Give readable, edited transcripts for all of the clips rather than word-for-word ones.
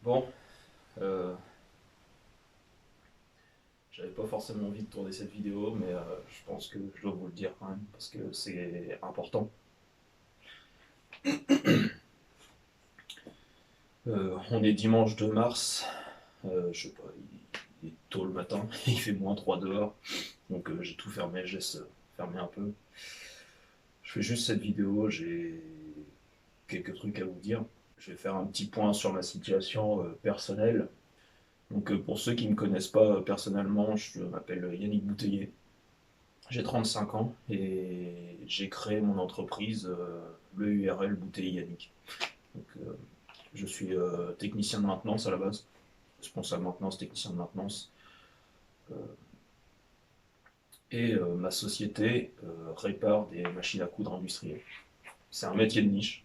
Bon, euh, j'avais pas forcément envie de tourner cette vidéo, mais je pense que je dois vous le dire quand même, parce que c'est important. On est dimanche 2 mars, je sais pas, il est tôt le matin, il fait -3 dehors, donc j'ai tout fermé, je laisse fermer un peu. Je fais juste cette vidéo, j'ai quelques trucs à vous dire. Je vais faire un petit point sur ma situation personnelle. Donc pour ceux qui ne me connaissent pas personnellement, je m'appelle Yannick Bouteiller. J'ai 35 ans et j'ai créé mon entreprise, le URL Bouteille Yannick. Donc, je suis technicien de maintenance à la base, responsable maintenance, technicien de maintenance. Euh, et ma société répare des machines à coudre industrielles. C'est un métier de niche.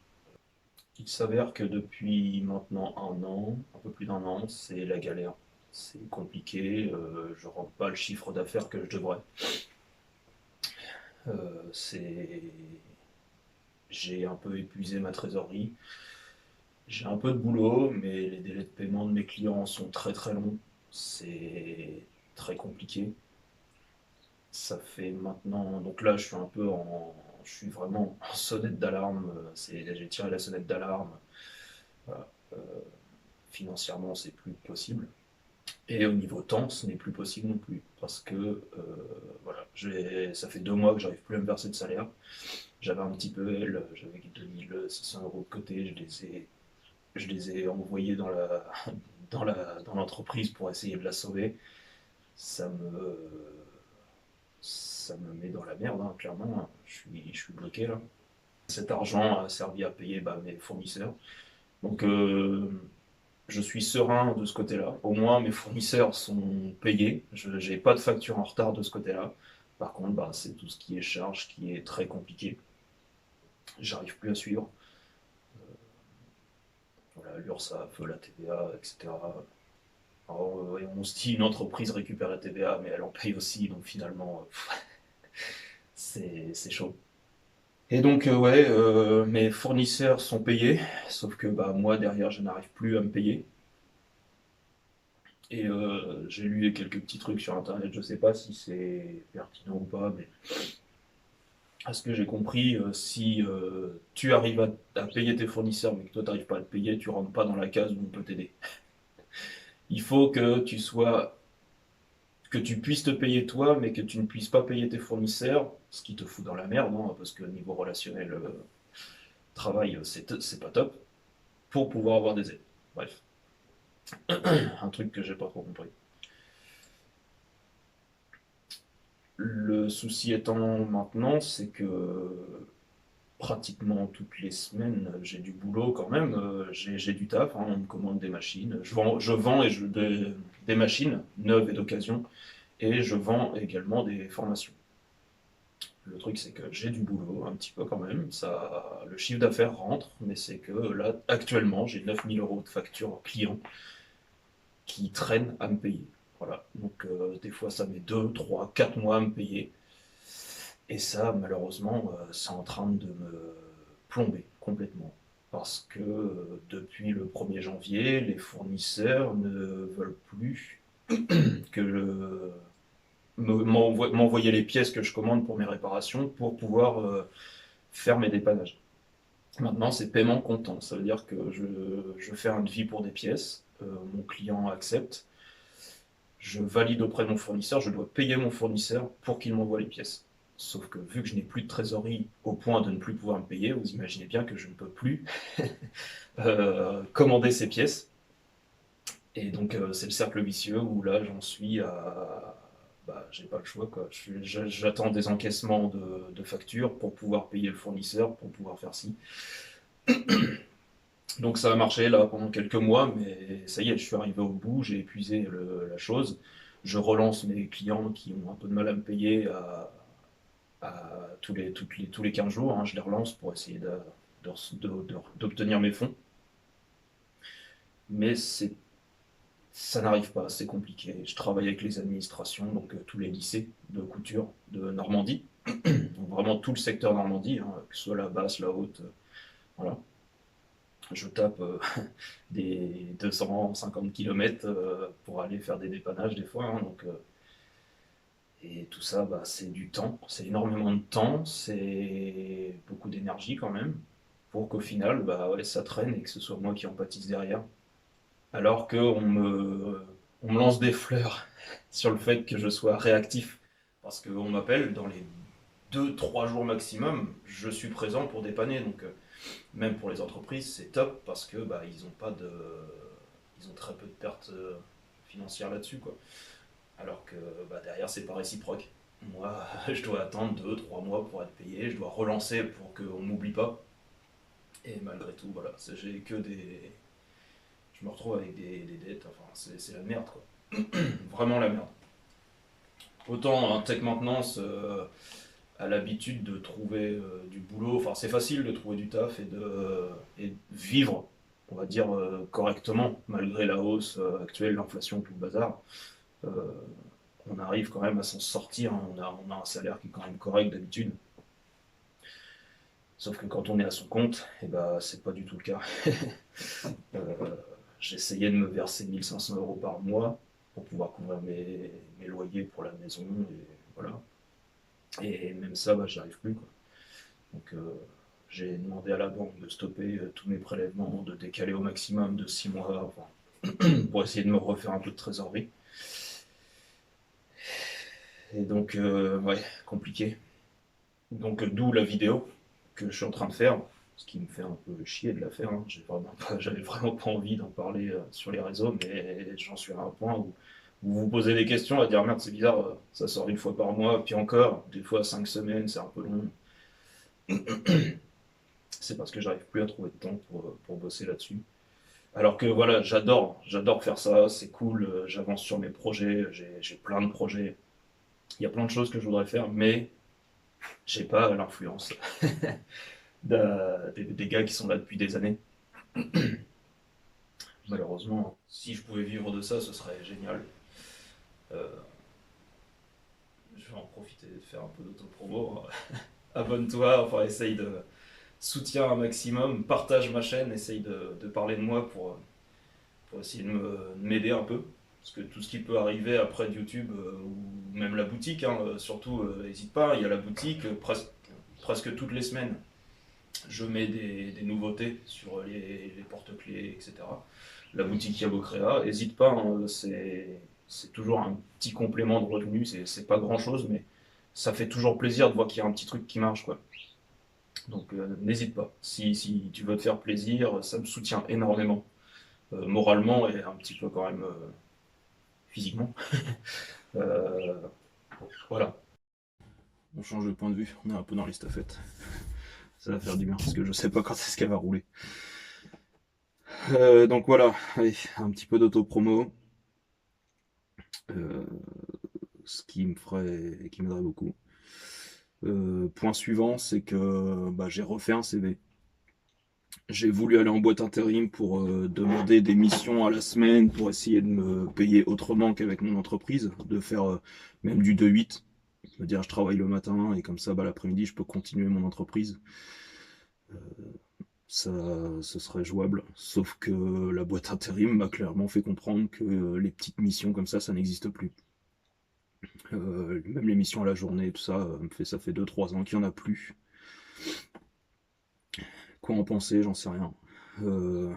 Il s'avère que depuis maintenant un an, un peu plus d'un an, c'est la galère. C'est compliqué, je ne rentre pas le chiffre d'affaires que je devrais. C'est J'ai un peu épuisé ma trésorerie. J'ai un peu de boulot, mais les délais de paiement de mes clients sont très très longs. C'est très compliqué. Ça fait maintenant. Donc là, je suis un peu en. Je suis vraiment en sonnette d'alarme. J'ai tiré la sonnette d'alarme. Voilà. Financièrement, c'est plus possible. Et au niveau temps, ce n'est plus possible non plus. Parce que voilà, ça fait 2 mois que j'arrive plus à me verser de salaire. J'avais un petit peu elle, j'avais 2 600 € de côté, je les ai envoyés dans l'entreprise pour essayer de la sauver. Ça me, ça me met dans la merde, hein, clairement. Je suis bloqué là. Cet argent a servi à payer mes fournisseurs. Donc je suis serein de ce côté-là. Au moins mes fournisseurs sont payés. Je n'ai pas de facture en retard de ce côté-là. Par contre, c'est tout ce qui est charge qui est très compliqué. J'arrive plus à suivre. Voilà, l'URSSAF, la TVA, etc. Alors, ouais, on se dit une entreprise récupère la TVA, mais elle en paye aussi, donc finalement, c'est chaud. Et donc, ouais, mes fournisseurs sont payés, sauf que moi, derrière, je n'arrive plus à me payer. Et j'ai lu quelques petits trucs sur Internet, je sais pas si c'est pertinent ou pas, mais à ce que j'ai compris, si tu arrives à payer tes fournisseurs, mais que toi, tu n'arrives pas à te payer, tu rentres pas dans la case où on peut t'aider. Il faut que tu puisses te payer toi, mais que tu ne puisses pas payer tes fournisseurs, ce qui te fout dans la merde, hein, parce que niveau relationnel, travail, c'est pas top, pour pouvoir avoir des aides. Bref, un truc que j'ai pas trop compris. Le souci étant maintenant, c'est que pratiquement toutes les semaines, j'ai du boulot quand même, j'ai du taf, hein, on me commande des machines, je vends des machines neuves et d'occasion, et je vends également des formations. Le truc, c'est que j'ai du boulot, un petit peu quand même. Ça, le chiffre d'affaires rentre, mais c'est que là, actuellement, j'ai 9 000 € de factures clients qui traînent à me payer. Voilà. Donc, des fois, ça met 2, 3, 4 mois à me payer. Et ça, malheureusement, c'est en train de me plomber complètement. Parce que depuis le 1er janvier, les fournisseurs ne veulent plus que m'envoyer les pièces que je commande pour mes réparations pour pouvoir faire mes dépannages. Maintenant, c'est paiement comptant. Ça veut dire que je fais un devis pour des pièces, mon client accepte, je valide auprès de mon fournisseur, je dois payer mon fournisseur pour qu'il m'envoie les pièces. Sauf que vu que je n'ai plus de trésorerie au point de ne plus pouvoir me payer, vous imaginez bien que je ne peux plus commander ces pièces. Et donc c'est le cercle vicieux où là j'en suis à. J'ai pas le choix quoi. J'attends des encaissements de factures pour pouvoir payer le fournisseur, pour pouvoir faire ci. Donc ça a marché là pendant quelques mois, mais ça y est, je suis arrivé au bout, j'ai épuisé la chose. Je relance mes clients qui ont un peu de mal à me payer tous les 15 jours, hein, je les relance pour essayer d'obtenir mes fonds. Mais ça n'arrive pas, c'est compliqué. Je travaille avec les administrations, donc tous les lycées de couture de Normandie, donc vraiment tout le secteur Normandie, hein, que ce soit la basse, la haute, voilà. Je tape des 250 km pour aller faire des dépannages des fois, hein, et tout ça, bah, c'est du temps, c'est énormément de temps, c'est beaucoup d'énergie quand même, pour qu'au final, bah, ouais, ça traîne et que ce soit moi qui en pâtisse derrière. Alors on me lance des fleurs sur le fait que je sois réactif, parce qu'on m'appelle dans les 2 3 jours maximum, je suis présent pour dépanner. Donc, même pour les entreprises, c'est top parce que bah, ils ont très peu de pertes financières là-dessus, quoi. Alors que bah, derrière, c'est pas réciproque. Moi, je dois attendre 2 3 mois pour être payé, je dois relancer pour qu'on m'oublie pas. Et malgré tout, voilà, j'ai que des. Je me retrouve avec des dettes, enfin, c'est la merde, quoi. Vraiment la merde. Autant un tech maintenance a l'habitude de trouver du boulot, enfin, c'est facile de trouver du taf et de vivre, on va dire, correctement, malgré la hausse actuelle, l'inflation, tout le bazar. Euh, on arrive quand même à s'en sortir, hein. On a un salaire qui est quand même correct d'habitude. Sauf que quand on est à son compte, eh ben, c'est pas du tout le cas. Euh, J'essayais de me verser 1 500 € par mois pour pouvoir couvrir mes loyers pour la maison. Et voilà. Et même ça, bah, j'y arrive plus, quoi. Donc j'ai demandé à la banque de stopper tous mes prélèvements, de décaler au maximum de 6 mois, enfin, pour essayer de me refaire un peu de trésorerie. Et donc, ouais, compliqué. Donc, d'où la vidéo que je suis en train de faire, ce qui me fait un peu chier de la faire, hein. J'avais vraiment pas envie d'en parler sur les réseaux, mais j'en suis à un point où vous vous posez des questions à dire merde, c'est bizarre, ça sort 1 fois par mois, puis encore, des fois 5 semaines, c'est un peu long. C'est parce que j'arrive plus à trouver de temps pour bosser là-dessus. Alors que voilà, j'adore faire ça, c'est cool, j'avance sur mes projets, j'ai plein de projets, il y a plein de choses que je voudrais faire, mais j'ai pas l'influence des gars qui sont là depuis des années. Malheureusement, si je pouvais vivre de ça, ce serait génial. Euh, je vais en profiter de faire un peu d'autopromo. Abonne-toi, enfin essaye de soutiens un maximum, partage ma chaîne, essaye de parler de moi pour essayer de m'aider un peu. Parce que tout ce qui peut arriver après de YouTube ou même la boutique, hein, surtout, n'hésite pas, il y a la boutique presque toutes les semaines. Je mets des nouveautés sur les porte-clés, etc. La boutique Yabocrea, n'hésite pas, hein, c'est toujours un petit complément de revenu, c'est pas grand chose, mais ça fait toujours plaisir de voir qu'il y a un petit truc qui marche, quoi. Donc n'hésite pas. Si tu veux te faire plaisir, ça me soutient énormément, moralement et un petit peu quand même physiquement. Euh, voilà. On change de point de vue, on est un peu dans l'estafette. Ça va faire du bien parce que je sais pas quand est-ce qu'elle va rouler. Donc voilà, allez, un petit peu d'auto-promo. Euh, Ce qui qui m'aiderait beaucoup. Point suivant, c'est que bah, j'ai refait un CV. J'ai voulu aller en boîte intérim pour demander des missions à la semaine pour essayer de me payer autrement qu'avec mon entreprise, de faire même du 2-8. Me dire je travaille le matin et comme ça bah, l'après-midi je peux continuer mon entreprise. Ça, ce serait jouable. Sauf que la boîte intérim m'a clairement fait comprendre que les petites missions comme ça n'existe plus. Même les missions à la journée, tout ça, ça fait 2 3 ans qu'il n'y en a plus. Quoi en penser, j'en sais rien. Euh,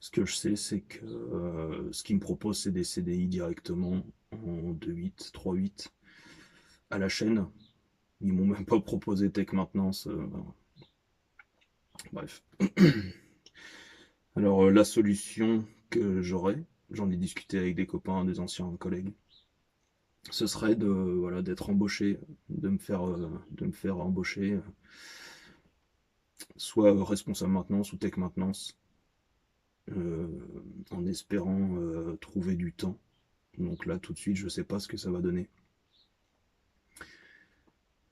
Ce que je sais, c'est que ce qu'ils me proposent, c'est des CDI directement en 2-8, 3-8 à la chaîne. Ils m'ont même pas proposé tech maintenance. Bref. Alors, la solution que j'aurais, j'en ai discuté avec des copains, des anciens collègues, ce serait de voilà d'être embauché, de me faire embaucher, soit responsable maintenance ou tech maintenance, euh, en espérant trouver du temps. Donc là, tout de suite, je sais pas ce que ça va donner.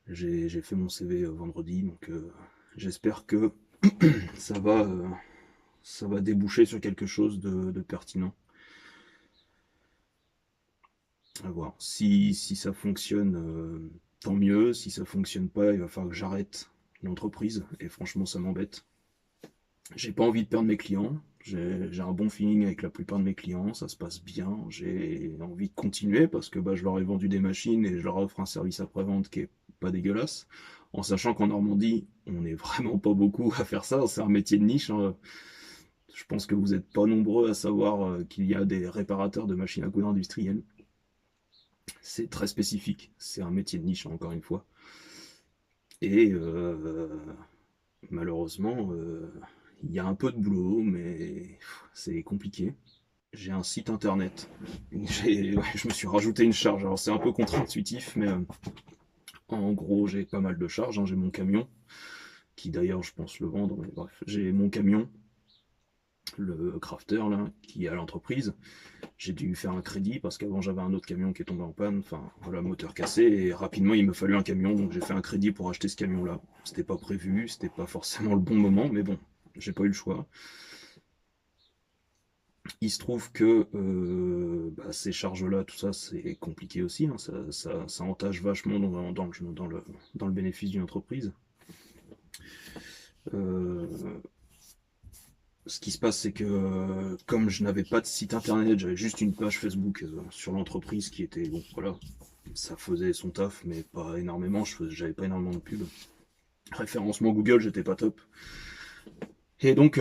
J'ai fait mon CV vendredi, donc j'espère que ça va, euh, ça va déboucher sur quelque chose de pertinent. À voir. Si ça fonctionne, tant mieux. Si ça fonctionne pas, il va falloir que j'arrête l'entreprise. Et franchement, ça m'embête. J'ai pas envie de perdre mes clients. J'ai un bon feeling avec la plupart de mes clients, ça se passe bien. J'ai envie de continuer parce que bah, je leur ai vendu des machines et je leur offre un service après-vente qui est pas dégueulasse. En sachant qu'en Normandie, on n'est vraiment pas beaucoup à faire ça. C'est un métier de niche, hein. Je pense que vous n'êtes pas nombreux à savoir qu'il y a des réparateurs de machines à coudre industrielles. C'est très spécifique. C'est un métier de niche, encore une fois. Et malheureusement, il y a un peu de boulot, mais c'est compliqué. J'ai un site internet. Ouais, je me suis rajouté une charge. Alors c'est un peu contre-intuitif, mais en gros j'ai pas mal de charges, hein. J'ai mon camion, qui d'ailleurs je pense le vendre, mais bref. J'ai mon camion, le crafter là, qui est à l'entreprise. J'ai dû faire un crédit parce qu'avant j'avais un autre camion qui est tombé en panne, enfin voilà, moteur cassé, et rapidement il me fallut un camion, donc j'ai fait un crédit pour acheter ce camion là. C'était pas prévu, c'était pas forcément le bon moment, mais bon, j'ai pas eu le choix. Il se trouve que bah, ces charges-là, tout ça, c'est compliqué aussi, hein. Ça entache vachement dans le bénéfice d'une entreprise. Euh, Ce qui se passe, c'est que comme je n'avais pas de site internet, j'avais juste une page Facebook sur l'entreprise qui était, bon, voilà, ça faisait son taf, mais pas énormément, j'avais pas énormément de pubs. Référencement Google, j'étais pas top. Et donc,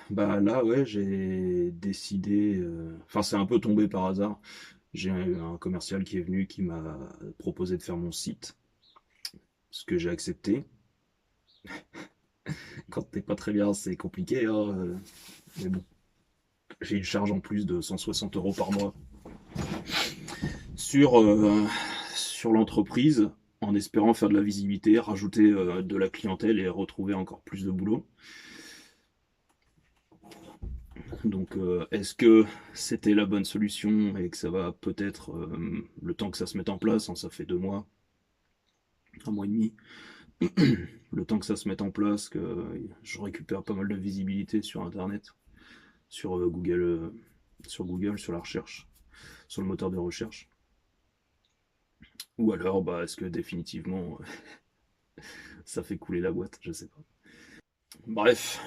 bah là, ouais, j'ai décidé, enfin, c'est un peu tombé par hasard. J'ai eu un commercial qui est venu qui m'a proposé de faire mon site, ce que j'ai accepté. Quand t'es pas très bien, c'est compliqué, hein, mais bon, j'ai une charge en plus de 160 euros par mois sur, sur l'entreprise, en espérant faire de la visibilité, rajouter de la clientèle et retrouver encore plus de boulot. Donc, est-ce que c'était la bonne solution et que ça va peut-être, le temps que ça se mette en place, hein, ça fait 2 mois, un mois et demi, le temps que ça se mette en place, que je récupère pas mal de visibilité sur Internet, sur Google, sur la recherche, sur le moteur de recherche. Ou alors, bah, est-ce que définitivement ça fait couler la boîte, je sais pas. Bref,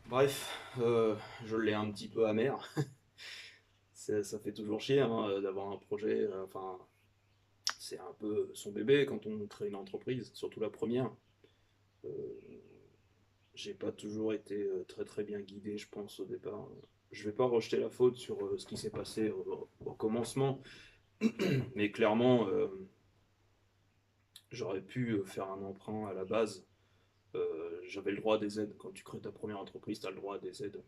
bref, je l'ai un petit peu amer. Ça fait toujours chier, hein, d'avoir un projet. Enfin, c'est un peu son bébé quand on crée une entreprise, surtout la première. Euh, j'ai pas toujours été très très bien guidé, je pense, au départ. Je vais pas rejeter la faute sur ce qui s'est passé au commencement, mais clairement, j'aurais pu faire un emprunt à la base. J'avais le droit à des aides. Quand tu crées ta première entreprise, tu as le droit à des aides.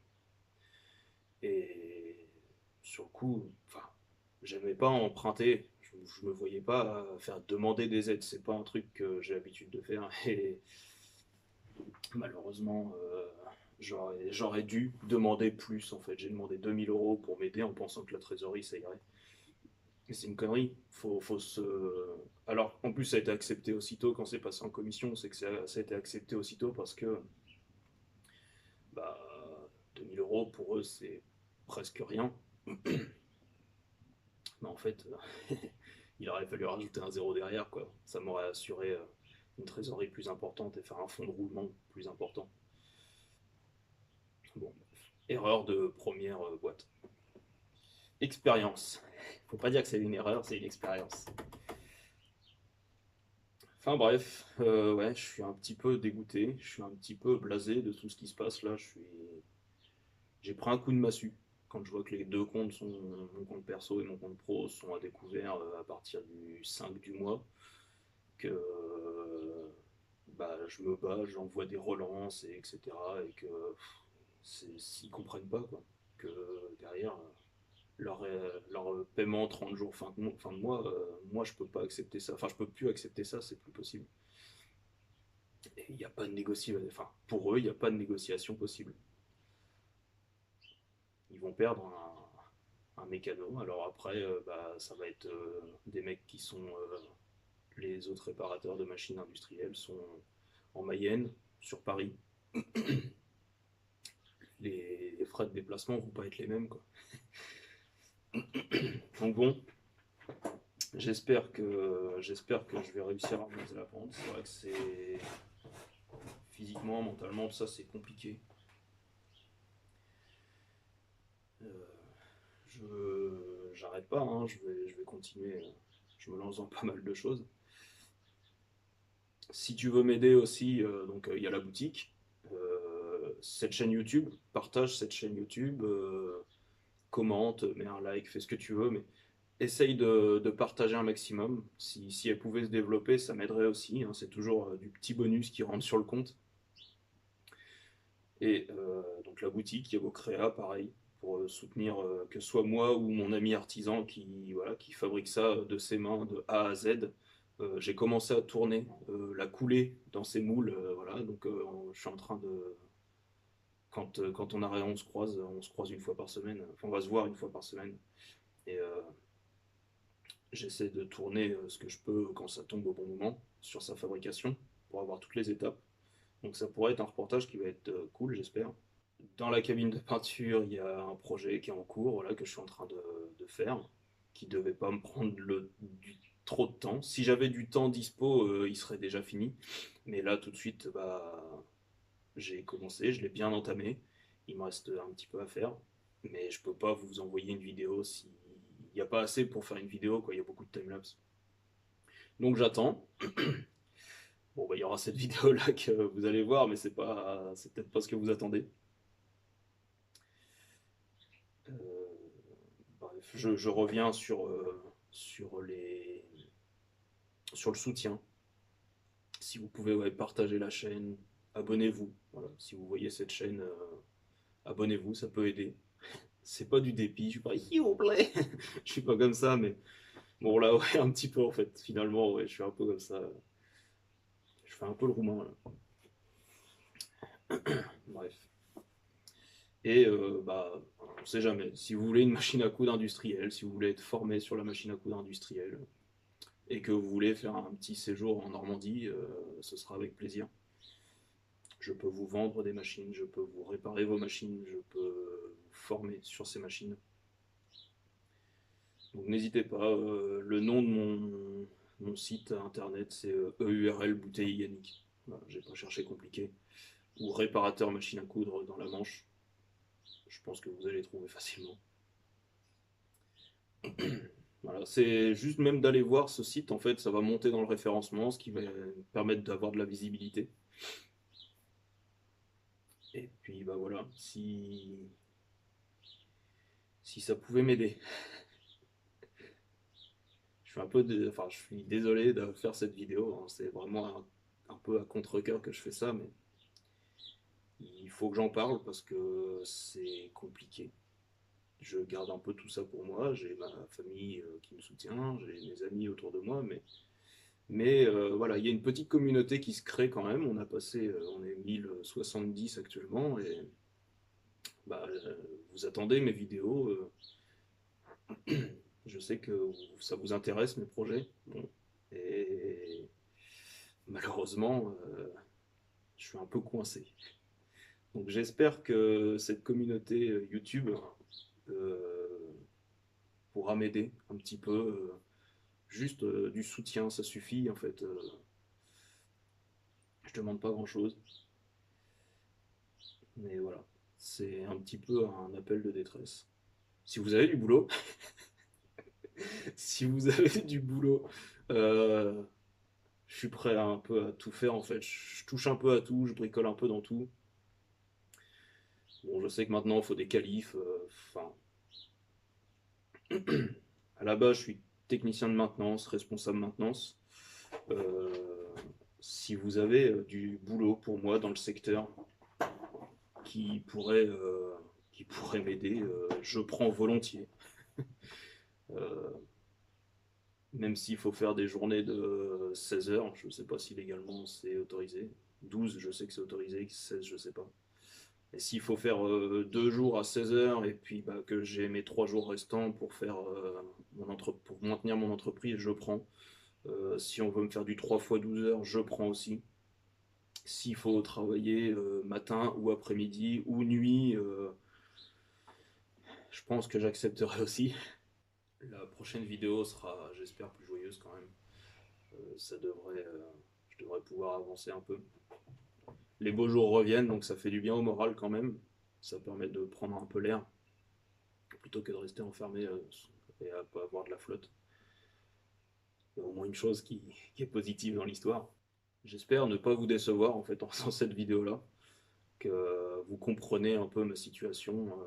Et sur le coup, enfin, j'aimais pas emprunter. Je me voyais pas faire demander des aides. C'est pas un truc que j'ai l'habitude de faire. Et malheureusement, j'aurais dû demander plus en fait. J'ai demandé 2 000 € pour m'aider en pensant que la trésorerie ça irait. Et c'est une connerie. Faut se. Alors en plus ça a été accepté aussitôt quand c'est passé en commission, c'est que ça a été accepté aussitôt parce que bah, 2 000 € pour eux c'est presque rien. Mais en fait, il aurait fallu rajouter un zéro derrière, quoi. Ça m'aurait assuré une trésorerie plus importante et faire un fonds de roulement plus important. Bon, erreur de première boîte. Expérience. Faut pas dire que c'est une erreur, c'est une expérience. Enfin bref, ouais, je suis un petit peu dégoûté, je suis un petit peu blasé de tout ce qui se passe là. J'ai pris un coup de massue quand je vois que les deux comptes sont, mon compte perso et mon compte pro, sont à découvert à partir du 5 du mois. Que bah, je me bats, j'envoie des relances, et etc. Et que ils comprennent pas quoi. Que derrière, leur paiement 30 jours fin de mois, moi je peux pas accepter ça. Enfin, je peux plus accepter ça, c'est plus possible. Et il n'y a pas de négociation. Enfin, pour eux, il n'y a pas de négociation possible. Ils vont perdre un mécano. Alors après, bah, ça va être des mecs qui sont les autres réparateurs de machines industrielles sont en Mayenne, sur Paris. Les frais de déplacement vont pas être les mêmes, quoi. Donc bon, J'espère que je vais réussir à remonter la pente. C'est vrai que c'est physiquement, mentalement, tout ça, c'est compliqué. Euh, j'arrête pas, hein, je vais continuer. Je me lance dans pas mal de choses. Si tu veux m'aider aussi, donc il y a la boutique, cette chaîne YouTube, partage cette chaîne YouTube, commente, mets un like, fais ce que tu veux, mais essaye de partager un maximum. Si elle pouvait se développer, ça m'aiderait aussi, hein. C'est toujours du petit bonus qui rentre sur le compte. Et donc la boutique, Yago Créa, pareil, pour soutenir que ce soit moi ou mon ami artisan voilà, qui fabrique ça de ses mains de A à Z. J'ai commencé à tourner la coulée dans ces moules, voilà, donc je suis en train de... Quand on arrête, on se croise une fois par semaine, enfin on va se voir une fois par semaine. Et j'essaie de tourner ce que je peux quand ça tombe au bon moment sur sa fabrication pour avoir toutes les étapes. Donc ça pourrait être un reportage qui va être cool, j'espère. Dans la cabine de peinture, il y a un projet qui est en cours, voilà, que je suis en train de faire, qui devait pas me prendre trop de temps. Si j'avais du temps dispo, il serait déjà fini. Mais là, tout de suite, bah, j'ai commencé, je l'ai bien entamé. Il me reste un petit peu à faire. Mais je peux pas vous envoyer une vidéo si il n'y a pas assez pour faire une vidéo, quoi. Il y a beaucoup de timelapse. Donc j'attends. Bon, bah, il y aura cette vidéo-là que vous allez voir, mais c'est peut-être pas ce que vous attendez. Euh, Bref, je reviens sur sur le soutien. Si vous pouvez, ouais, partager la chaîne, abonnez-vous. Voilà. Si vous voyez cette chaîne, abonnez-vous, ça peut aider. C'est pas du dépit, je suis pas s'il vous plaît. Je suis pas comme ça, mais bon là ouais un petit peu en fait. Finalement ouais, je suis un peu comme ça. Je fais un peu le roumain là. Bref. Et bah on sait jamais. Si vous voulez une machine à coudre industrielle, si vous voulez être formé sur la machine à coudre industrielle, et que vous voulez faire un petit séjour en Normandie, ce sera avec plaisir. Je peux vous vendre des machines, je peux vous réparer vos machines, je peux vous former sur ces machines. Donc n'hésitez pas, le nom de mon site internet c'est EURL bouteille Yannick. Voilà, j'ai pas cherché compliqué. Ou réparateur machine à coudre dans la Manche. Je pense que vous allez trouver facilement. Voilà, c'est juste même d'aller voir ce site, en fait, ça va monter dans le référencement, ce qui va permettre d'avoir de la visibilité. Et puis bah voilà, si ça pouvait m'aider. Enfin, je suis désolé de faire cette vidéo, hein. C'est vraiment un peu à contre-cœur que je fais ça, mais il faut que j'en parle parce que c'est compliqué. Je garde un peu tout ça pour moi. J'ai ma famille qui me soutient, j'ai mes amis autour de moi, mais voilà, il y a une petite communauté qui se crée quand même. On est 1070 actuellement et bah, vous attendez mes vidéos. Je sais que ça vous intéresse mes projets. Bon. Et malheureusement, je suis un peu coincé. Donc j'espère que cette communauté YouTube euh, pourra m'aider un petit peu. Juste du soutien, ça suffit en fait. Je demande pas grand-chose, mais voilà, c'est un petit peu un appel de détresse. Si vous avez du boulot, si vous avez du boulot, euh, je suis prêt à un peu à tout faire en fait. Je touche un peu à tout, je bricole un peu dans tout. Bon, je sais que maintenant il faut des qualifs. Enfin, à la base, je suis technicien de maintenance, responsable maintenance. Euh, si vous avez du boulot pour moi dans le secteur qui pourrait, euh, qui pourrait m'aider, je prends volontiers. Euh, Même s'il faut faire des journées de 16 heures, je ne sais pas si légalement c'est autorisé. 12, je sais que c'est autorisé, 16, je ne sais pas. Et s'il faut faire 2 jours à 16 heures et puis bah, que j'ai mes 3 jours restants pour faire pour maintenir mon entreprise, je prends. Si on veut me faire du 3 fois 12 heures, je prends aussi. S'il faut travailler matin ou après-midi ou nuit, je pense que j'accepterai aussi. La prochaine vidéo sera, j'espère, plus joyeuse quand même. Je devrais pouvoir avancer un peu. Les beaux jours reviennent, donc ça fait du bien au moral quand même. Ça permet de prendre un peu l'air, plutôt que de rester enfermé et à pas avoir de la flotte. Il y a au moins une chose qui est positive dans l'histoire. J'espère ne pas vous décevoir en fait en faisant cette vidéo-là, que vous comprenez un peu ma situation,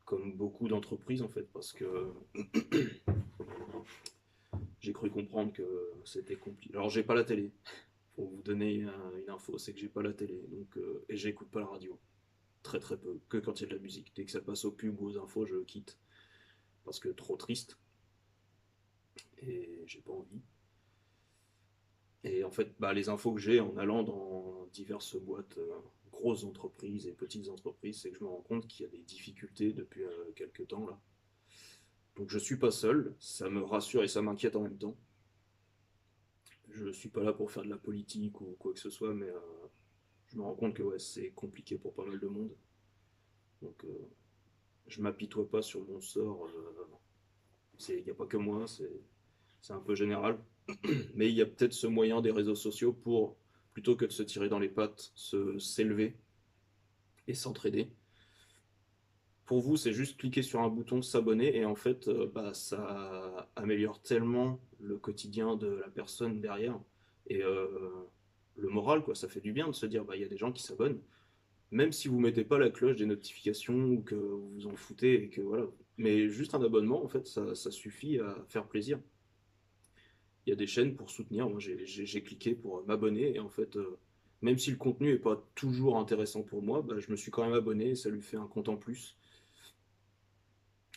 comme beaucoup d'entreprises en fait, parce que j'ai cru comprendre que c'était compliqué. Alors j'ai pas la télé, pour vous donner une info, c'est que j'ai pas la télé, donc et j'écoute pas la radio, très très peu, que quand il y a de la musique. Dès que ça passe aux pubs ou aux infos, je quitte parce que trop triste et j'ai pas envie. Et en fait, bah, les infos que j'ai en allant dans diverses boîtes, grosses entreprises et petites entreprises, c'est que je me rends compte qu'il y a des difficultés depuis quelques temps là. Donc je suis pas seul, ça me rassure et ça m'inquiète en même temps. Je suis pas là pour faire de la politique ou quoi que ce soit, mais je me rends compte que ouais, c'est compliqué pour pas mal de monde. Donc je m'apitoie pas sur mon sort. Il n'y a pas que moi, c'est un peu général. Mais il y a peut-être ce moyen des réseaux sociaux pour, plutôt que de se tirer dans les pattes, s'élever et s'entraider. Pour vous, c'est juste cliquer sur un bouton s'abonner et en fait, bah, ça améliore tellement le quotidien de la personne derrière et le moral, quoi. Ça fait du bien de se dire, bah, il y a des gens qui s'abonnent, même si vous mettez pas la cloche des notifications ou que vous vous en foutez et que voilà. Mais juste un abonnement, en fait, ça suffit à faire plaisir. Il y a des chaînes pour soutenir. Moi, j'ai cliqué pour m'abonner et en fait, même si le contenu n'est pas toujours intéressant pour moi, bah, je me suis quand même abonné et ça lui fait un compte en plus.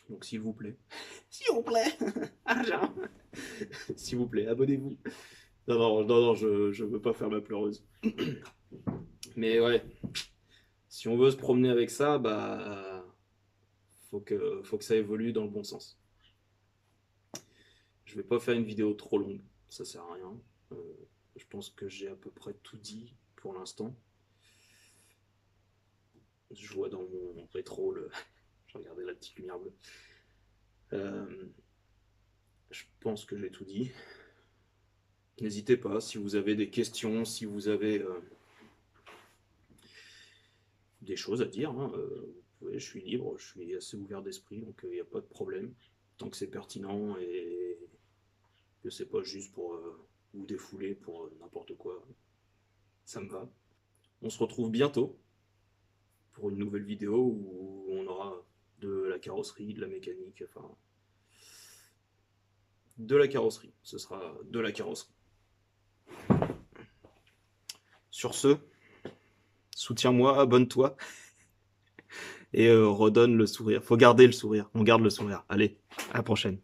Donc, s'il vous plaît, s'il vous plaît, argent, s'il vous plaît, abonnez-vous. Non, non, non, non, je veux pas faire ma pleureuse. Mais ouais, si on veut se promener avec ça, bah, faut que ça évolue dans le bon sens. Je vais pas faire une vidéo trop longue, ça sert à rien. Euh, je pense que j'ai à peu près tout dit pour l'instant. Je vois dans mon rétro, je regardais la petite lumière bleue. Euh, je pense que j'ai tout dit. N'hésitez pas si vous avez des questions, si vous avez des choses à dire. Hein, je suis libre, je suis assez ouvert d'esprit, donc il n'y a pas de problème. Tant que c'est pertinent et que c'est pas juste pour vous défouler pour n'importe quoi, ça me va. On se retrouve bientôt pour une nouvelle vidéo où on aura de la carrosserie, de la mécanique, enfin de la carrosserie. Ce sera de la carrosserie. Sur ce, soutiens-moi, abonne-toi et redonne le sourire. Faut garder le sourire. On garde le sourire. Allez, à la prochaine.